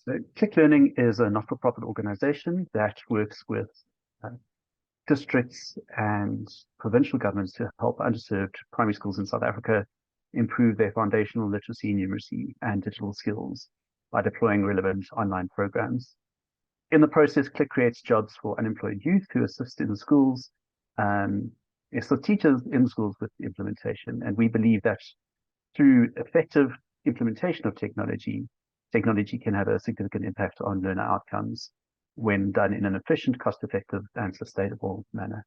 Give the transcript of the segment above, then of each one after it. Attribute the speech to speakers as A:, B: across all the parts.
A: So Click Learning is a not-for-profit organization that works with uh, districts and provincial governments to help underserved primary schools in South Africa improve their foundational literacy, numeracy, and digital skills by deploying relevant online programs. In the process, Click creates jobs for unemployed youth who assist in the schools, assist teachers in schools with implementation. And we believe that through effective implementation of technology, technology can have a significant impact on learner outcomes when done in an efficient, cost-effective, and sustainable manner.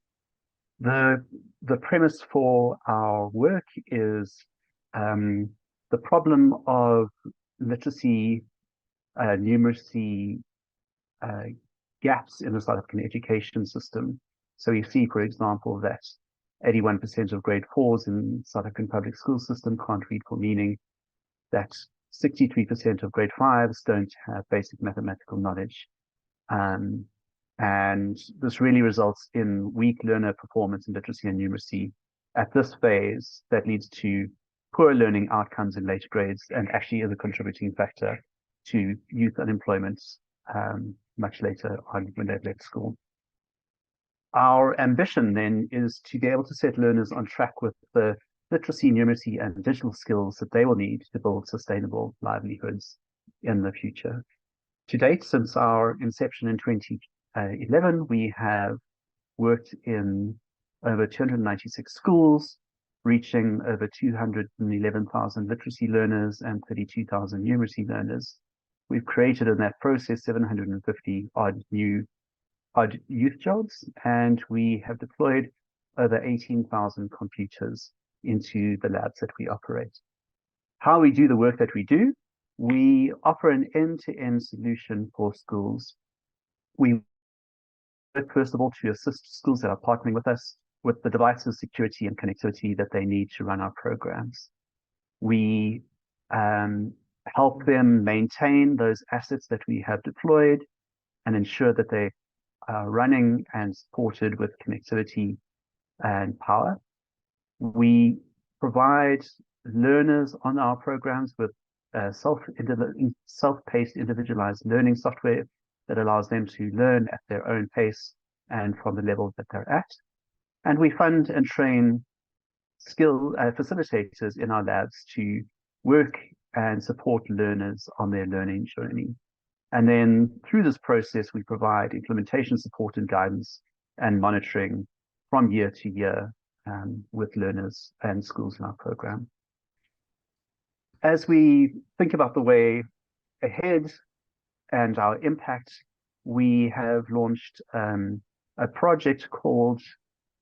A: The premise for our work is the problem of literacy, numeracy gaps in the South African education system. So we see, for example, that 81% of grade 4s in South African public school system can't read for meaning, that 63% of grade 5s don't have basic mathematical knowledge. And this really results in weak learner performance in literacy and numeracy at this phase that leads to poor learning outcomes in later grades and actually is a contributing factor to youth unemployment much later on when they've left school. Our ambition then is to be able to set learners on track with the literacy, numeracy, and digital skills that they will need to build sustainable livelihoods in the future. To date, since our inception in 2011, we have worked in over 296 schools, reaching over 211,000 literacy learners and 32,000 numeracy learners. We've created in that process 750 odd youth jobs, and we have deployed over 18,000 computers into the labs that we operate. How we do the work that we do, we offer an end-to-end solution for schools. We work, first of all, to assist schools that are partnering with us with the devices, security, and connectivity that they need to run our programs. We help them maintain those assets that we have deployed and ensure that they are running and supported with connectivity and power. We provide learners on our programs with self-paced individualized learning software that allows them to learn at their own pace and from the level that they're at. And we fund and train skill facilitators in our labs to work and support learners on their learning journey. And then through this process, we provide implementation support and guidance and monitoring from year to year with learners and schools in our program. As we think about the way ahead and our impact, we have launched a project called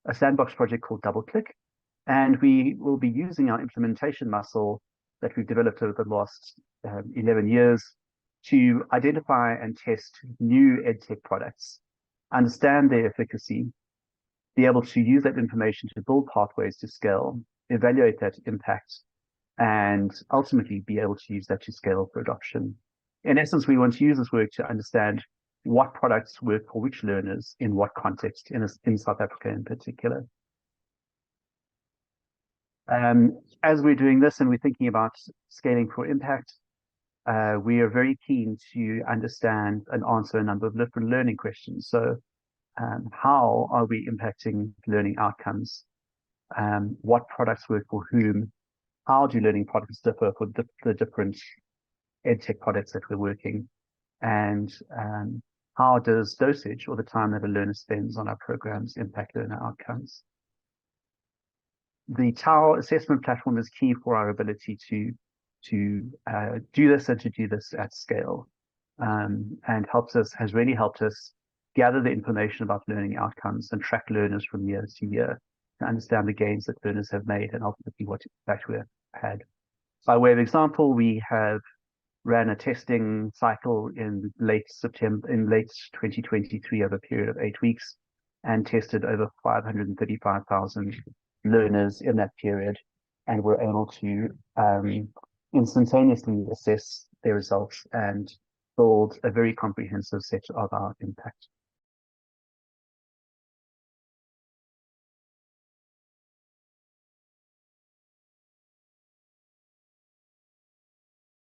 A: a sandbox project called DoubleClick, and we will be using our implementation muscle that we've developed over the last 11 years to identify and test new edtech products, understand their efficacy, be able to use that information to build pathways to scale, evaluate that impact, and ultimately be able to use that to scale for adoption. In essence, we want to use this work to understand what products work for which learners in what context in South Africa in particular. As we're doing this and we're thinking about scaling for impact, we are very keen to understand and answer a number of different learning questions. So how are we impacting learning outcomes? What products work for whom? How do learning products differ for the different edtech products that we're working? And how does dosage, or the time that a learner spends on our programs, impact learner outcomes? The TAO assessment platform is key for our ability to do this and to do this at scale, and has really helped us gather the information about learning outcomes and track learners from year to year to understand the gains that learners have made and ultimately what impact we have had. By way of example, we have ran a testing cycle in late 2023 over a period of 8 weeks and tested over 535,000 learners in that period, and were able to instantaneously assess their results and build a very comprehensive set of our impact